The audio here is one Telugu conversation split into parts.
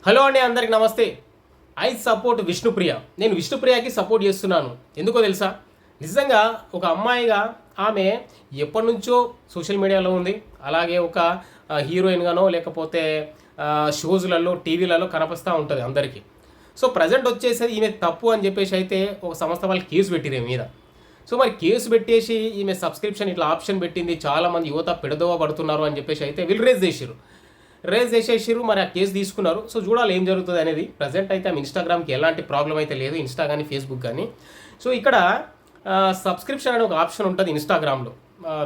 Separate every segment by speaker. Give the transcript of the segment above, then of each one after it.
Speaker 1: హలో అండి, అందరికి నమస్తే. I support Vishnupriya. నేను విష్ణుప్రియకి సపోర్ట్ చేస్తున్నాను. ఎందుకో తెలుసా? నిజంగా ఒక అమ్మాయిగా ఆమె ఎప్పటి నుంచో సోషల్ మీడియాలో ఉంది. అలాగే ఒక హీరోయిన్గానో లేకపోతే షోస్లలో టీవీలలో కనిపిస్తూ ఉంటుంది అందరికీ. సో ప్రజెంట్ వచ్చేసి ఈమె తప్పు అని చెప్పేసి అయితే ఒక సంస్థ వాళ్ళు కేసు పెట్టిరు మీద. సో మరి కేసు పెట్టేసి ఈమె సబ్స్క్రిప్షన్ ఇట్లా ఆప్షన్ పెట్టింది, చాలామంది యువత పెడదోవ పడుతున్నారు అని చెప్పేసి అయితే వీళ్ళు రేజ్ చేసారు. మరి ఆ కేసు తీసుకున్నారు. సో చూడాలి ఏం జరుగుతుంది అనేది. ప్రజెంట్ అయితే ఆమె ఇన్స్టాగ్రామ్కి ఎలాంటి ప్రాబ్లం అయితే లేదు, ఇన్స్టా కానీ ఫేస్బుక్ కానీ. సో ఇక్కడ సబ్స్క్రిప్షన్ అనే ఒక ఆప్షన్ ఉంటుంది ఇన్స్టాగ్రామ్లో.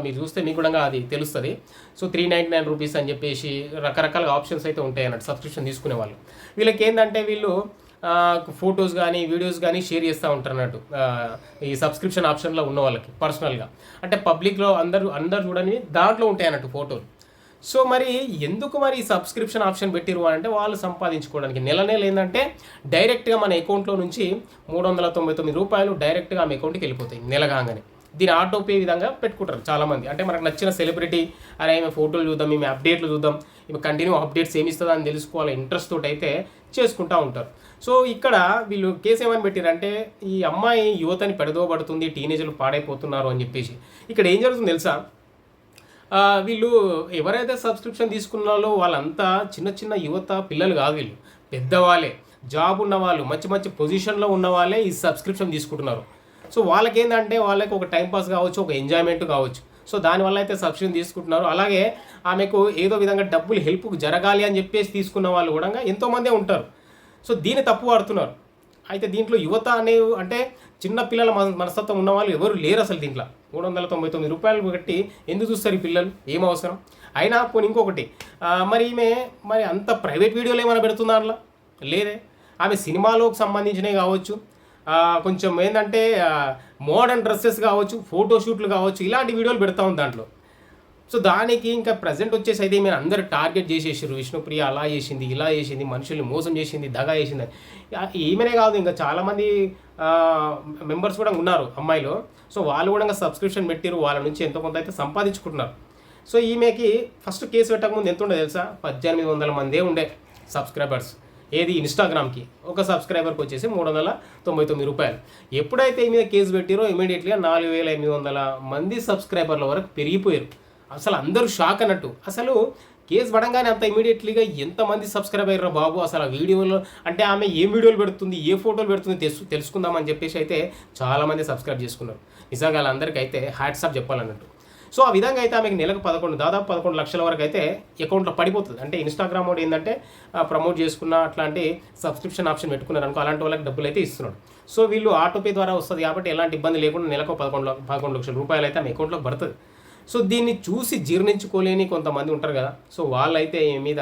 Speaker 1: మీరు చూస్తే మీకు కూడా అది తెలుస్తుంది. సో 399 రూపీస్ అని చెప్పేసి రకరకాల ఆప్షన్స్ అయితే ఉంటాయి అన్నట్టు సబ్స్క్రిప్షన్ తీసుకునే వాళ్ళు. వీళ్ళకి ఏంటంటే వీళ్ళు ఫొటోస్ కానీ వీడియోస్ కానీ షేర్ చేస్తూ ఉంటారు అన్నట్టు ఈ సబ్స్క్రిప్షన్ ఆప్షన్లో ఉన్న వాళ్ళకి పర్సనల్గా. అంటే పబ్లిక్లో అందరు చూడని దాంట్లో ఉంటాయి అన్నట్టు ఫోటోలు. సో మరి ఎందుకు మరి సబ్స్క్రిప్షన్ ఆప్షన్ పెట్టిరు అంటే వాళ్ళు సంపాదించుకోవడానికి. నెల ఏంటంటే డైరెక్ట్గా మన అకౌంట్లో నుంచి 399 రూపాయలు డైరెక్ట్గా ఆమె అకౌంట్కి వెళ్ళిపోతాయి నెల కాగానే. దీని ఆటోపే విధంగా పెట్టుకుంటారు చాలామంది. అంటే మనకు నచ్చిన సెలబ్రిటీ అరే ఈమె ఫోటోలు చూద్దాం, ఈమె అప్డేట్లు చూద్దాం, ఈమె కంటిన్యూ అప్డేట్స్ ఏమి ఇస్తుందో అని తెలుసుకోవాలి ఇంట్రెస్ట్ తోటి అయితే చేసుకుంటూ ఉంటారు. సో ఇక్కడ వీళ్ళు కేసు ఏమని పెట్టారంటే ఈ అమ్మాయి యువతని పెడదోబడుతుంది, టీనేజర్లు పాడైపోతున్నారు అని చెప్పేసి. ఇక్కడ ఏం జరుగుతుంది తెలుసా? వీళ్ళు ఎవరైతే సబ్స్క్రిప్షన్ తీసుకున్నారో వాళ్ళంతా చిన్న యువత పిల్లలు కాదు, వీళ్ళు పెద్దవాళ్ళే, జాబ్ ఉన్న వాళ్ళు, మంచి పొజిషన్లో ఉన్న వాళ్ళే ఈ సబ్స్క్రిప్షన్ తీసుకుంటున్నారు. సో వాళ్ళకేంటంటే వాళ్ళకి ఒక టైంపాస్ కావచ్చు, ఒక ఎంజాయ్మెంట్ కావచ్చు. సో దానివల్ల అయితే సబ్స్క్రిప్షన్ తీసుకుంటున్నారు. అలాగే ఆమెకు ఏదో విధంగా డబ్బులు హెల్ప్ జరగాలి అని చెప్పేసి తీసుకున్న వాళ్ళు కూడా ఎంతోమందే ఉంటారు. సో దీన్ని తప్పు పడుతున్నారు. అయితే దీంట్లో యువత అంటే చిన్న పిల్లల మనస్తత్వం ఉన్న వాళ్ళు ఎవరు లేరు అసలు. దీంట్లో 399 రూపాయలు కట్టి ఎందుకు చూస్తారు ఈ పిల్లలు? ఏం అవసరం? అయినా పోనీ ఇంకొకటి, మరి మరి అంత ప్రైవేట్ వీడియోలు ఏమైనా పెడుతుందా అట్లా? లేదే. ఆమె సినిమాలోకి సంబంధించినవి కావచ్చు, కొంచెం ఏంటంటే మోడర్న్ డ్రెస్సెస్ కావచ్చు, ఫోటోషూట్లు కావచ్చు, ఇలాంటి వీడియోలు పెడతా ఉంది దాంట్లో. సో దానికి ఇంకా ప్రజెంట్ వచ్చేసి అయితే మీరు అందరూ టార్గెట్ చేసేసారు. విష్ణుప్రియ అలా చేసింది, ఇలా చేసింది, మనుషుల్ని మోసం చేసింది, దగా చేసింది. ఈమెనే కాదు, ఇంకా చాలామంది మెంబర్స్ కూడా ఉన్నారు అమ్మాయిలు. సో వాళ్ళు కూడా సబ్స్క్రిప్షన్ పెట్టిరు, వాళ్ళ నుంచి ఎంతో కొంత అయితే సంపాదించుకుంటున్నారు. సో ఈమెకి ఫస్ట్ కేసు పెట్టకముందు ఎంత ఉండే తెలుసా? 1800 మందే ఉండే సబ్స్క్రైబర్స్. ఏది ఇన్స్టాగ్రామ్కి ఒక సబ్స్క్రైబర్కి వచ్చేసి 399 రూపాయలు. ఎప్పుడైతే ఈ మీద కేసు పెట్టిరో ఇమీడియట్గా 4800 మంది సబ్స్క్రైబర్ల వరకు పెరిగిపోయారు. అసలు అందరూ షాక్ అన్నట్టు. అసలు కేసు పడంగానే అంత ఇమీడియట్లీగా ఎంతమంది సబ్స్క్రైబ్ అయ్యారో బాబు. అసలు ఆ వీడియోలో అంటే ఆమె ఏం వీడియోలు పెడుతుంది, ఏ ఫోటోలు పెడుతుంది తెలుసుకుందామని చెప్పేసి అయితే చాలామంది సబ్స్క్రైబ్ చేసుకున్నారు. నిజంగా వాళ్ళందరికీ అయితే హ్యాట్సాప్ చెప్పాలన్నట్టు. సో ఆ విధంగా అయితే ఆమెకు నెలకు దాదాపు 11 లక్షల వరకు అయితే అకౌంట్లో పడిపోతుంది. అంటే ఇన్స్టాగ్రామ్ వాడు ఏంటంటే ప్రమోట్ చేసుకున్న అట్లాంటి సబ్స్క్రిప్షన్ ఆప్షన్ పెట్టుకున్నారు అనుకో, అలాంటి వాళ్ళకి డబ్బులు అయితే ఇస్తున్నాడు. సో వీళ్ళు ఆటోపే ద్వారా వస్తుంది కాబట్టి ఎలాంటి ఇబ్బంది లేకుండా నెలకు 11 లక్షల రూపాయలు అయితే ఆమె అకౌంట్లోకి పడుతుంది. సో దీన్ని చూసి జీర్ణించుకోలేని కొంతమంది ఉంటారు కదా. సో వాళ్ళైతే ఈమె మీద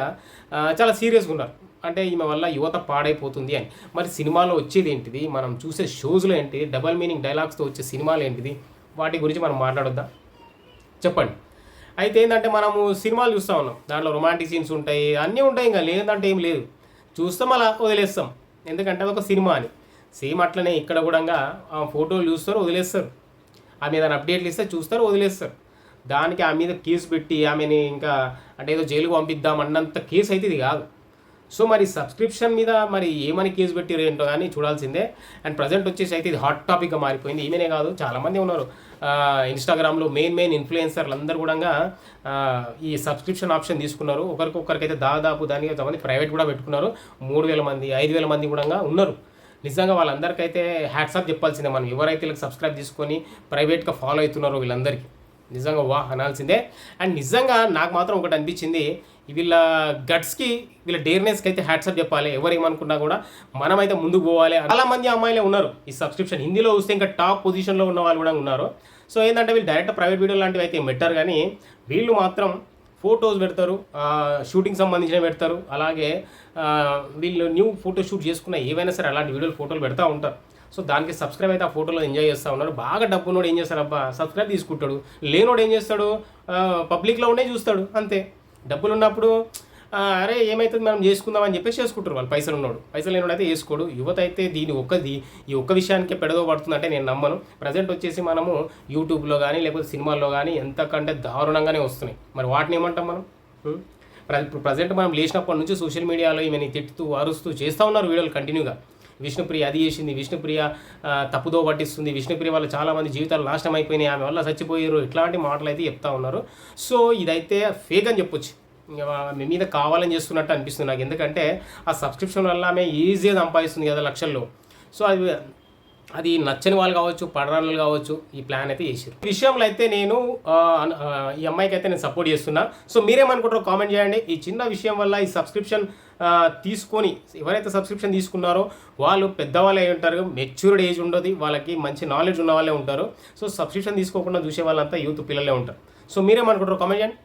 Speaker 1: చాలా సీరియస్గా ఉన్నారు. అంటే ఈమె వల్ల యువత పాడైపోతుంది అని. మరి సినిమాలో వచ్చేది ఏంటిది, మనం చూసే షోస్లో ఏంటిది, డబల్ మీనింగ్ డైలాగ్స్తో వచ్చే సినిమాలు ఏంటిది, వాటి గురించి మనం మాట్లాడొద్దా చెప్పండి. అయితే ఏంటంటే మనము సినిమాలు చూస్తూ ఉన్నాం, దాంట్లో రొమాంటిక్ సీన్స్ ఉంటాయి, అన్నీ ఉంటాయి, ఇంకా లేదంటే ఏం లేదు, చూస్తాం అలా వదిలేస్తాం. ఎందుకంటే అదొక సినిమా అని. సేమ్ అట్లనే ఇక్కడ కూడా ఫోటోలు చూస్తారు, వదిలేస్తారు. ఆమె ఏదైనా అప్డేట్లు ఇస్తే చూస్తారు, వదిలేస్తారు. దానికి ఆమె మీద కేసు పెట్టి ఆమెని ఇంకా అంటే ఏదో జైలుకు పంపిద్దాం అన్నంత కేసు అయితే ఇది కాదు. సో మరి సబ్స్క్రిప్షన్ మీద మరి ఏమని కేసు పెట్టిరు ఏంటో కానీ చూడాల్సిందే. అండ్ ప్రజెంట్ వచ్చేసి అయితే ఇది హాట్ టాపిక్గా మారిపోయింది. ఈమెనే కాదు, చాలామంది ఉన్నారు ఇన్స్టాగ్రామ్లో మెయిన్ ఇన్ఫ్లుయెన్సర్లు అందరూ కూడా ఈ సబ్స్క్రిప్షన్ ఆప్షన్ తీసుకున్నారు. ఒకరికైతే దాదాపు దానికి కొంతమంది ప్రైవేట్ కూడా పెట్టుకున్నారు. 3000 మంది 5000 మంది కూడా ఉన్నారు. నిజంగా వాళ్ళందరికైతే హ్యాట్సాప్ చెప్పాల్సిందే మనం. ఎవరైతే వీళ్ళకి సబ్స్క్రైబ్ తీసుకొని ప్రైవేట్గా ఫాలో అవుతున్నారో వీళ్ళందరికీ నిజంగా వాహ్ అనాల్సిందే. అండ్ నిజంగా నాకు మాత్రం ఒకటి అనిపించింది, వీళ్ళ గట్స్కి వీళ్ళ డేర్నెస్కి అయితే హ్యాట్సాప్ చెప్పాలి. ఎవరు ఏమనుకున్నా కూడా మనమైతే ముందుకు పోవాలి. చాలామంది అమ్మాయిలే ఉన్నారు ఈ సబ్స్క్రిప్షన్. హిందీలో చూస్తే ఇంకా టాప్ పొజిషన్లో ఉన్న వాళ్ళు కూడా ఉన్నారు. సో ఏంటంటే వీళ్ళు డైరెక్ట్ ప్రైవేట్ వీడియో లాంటివి అయితే పెట్టారు, కానీ వీళ్ళు మాత్రం ఫొటోస్ పెడతారు, షూటింగ్ సంబంధించినవి పెడతారు. అలాగే వీళ్ళు న్యూ ఫోటో షూట్ చేసుకున్న ఏవైనా సరే అలాంటి వీడియోలు ఫోటోలు పెడతా ఉంటారు. సో దానికి సబ్స్క్రైబ్ అయితే ఆ ఫోటోలో ఎంజాయ్ చేస్తూ ఉన్నారు. బాగా డబ్బున్నోడు ఏం చేస్తాడు అబ్బా, సబ్స్క్రైబ్ తీసుకుంటాడు. లేనోడు ఏం చేస్తాడు, పబ్లిక్లో ఉండే చూస్తాడు అంతే. డబ్బులు ఉన్నప్పుడు అరే ఏమవుతుంది మనం చేసుకుందాం అని చెప్పేసి చేసుకుంటారు వాళ్ళు. పైసలు ఉన్నాడు, పైసలు లేనోడు అయితే చేసుకోడు. యువత అయితే ఈ ఒక్క విషయానికే పెడదో పడుతుందంటే నేను నమ్మను. ప్రజెంట్ వచ్చేసి మనము యూట్యూబ్లో కానీ లేకపోతే సినిమాల్లో కానీ ఎంతకంటే దారుణంగానే వస్తున్నాయి. మరి వాటిని ఏమంటాం మనం? ప్రజెంట్ మనం లేచినప్పటి నుంచి సోషల్ మీడియాలో ఈమెని తిట్టుతూ అరుస్తూ చేస్తూ ఉన్నారు వీడియోలు కంటిన్యూగా. విష్ణుప్రియ అది చేసింది, విష్ణుప్రియ తప్పుదో పట్టిస్తుంది, విష్ణుప్రియ వల్ల చాలామంది జీవితాలు నాశనం అయిపోయినాయి, ఆమె వల్ల చచ్చిపోయారు, ఇట్లాంటి మాటలు అయితే చెప్తా ఉన్నారు. సో ఇదైతే ఫేక్ అని చెప్పొచ్చు. మీ మీద కావాలని చేస్తున్నట్టు అనిపిస్తుంది నాకు. ఎందుకంటే ఆ సబ్స్క్రిప్షన్ వల్ల ఆమె ఈజీగా సంపాదిస్తుంది కదా లక్షల్లో. సో అది నచ్చని వాళ్ళు కావచ్చు, పడరాని వాళ్ళు కావచ్చు, ఈ ప్లాన్ అయితే చేసారు. ఈ విషయంలో అయితే నేను ఈ అమ్మాయికి అయితే నేను సపోర్ట్ చేస్తున్నా. సో మీరేమనుకుంటారో కామెంట్ చేయండి. ఈ చిన్న విషయం వల్ల ఈ సబ్స్క్రిప్షన్ తీసుకొని ఎవరైతే సబ్స్క్రిప్షన్ తీసుకున్నారో వాళ్ళు పెద్దవాళ్ళు అయి ఉంటారు, మెచ్యూర్డ్ ఏజ్ ఉండదు, వాళ్ళకి మంచి నాలెడ్జ్ ఉన్న వాళ్ళే ఉంటారు. సో సబ్స్క్రిప్షన్ తీసుకోకుండా చూసే వాళ్ళంతా యూత్ పిల్లలే ఉంటారు. సో మీరేమనుకుంటారో కామెంట్ చేయండి.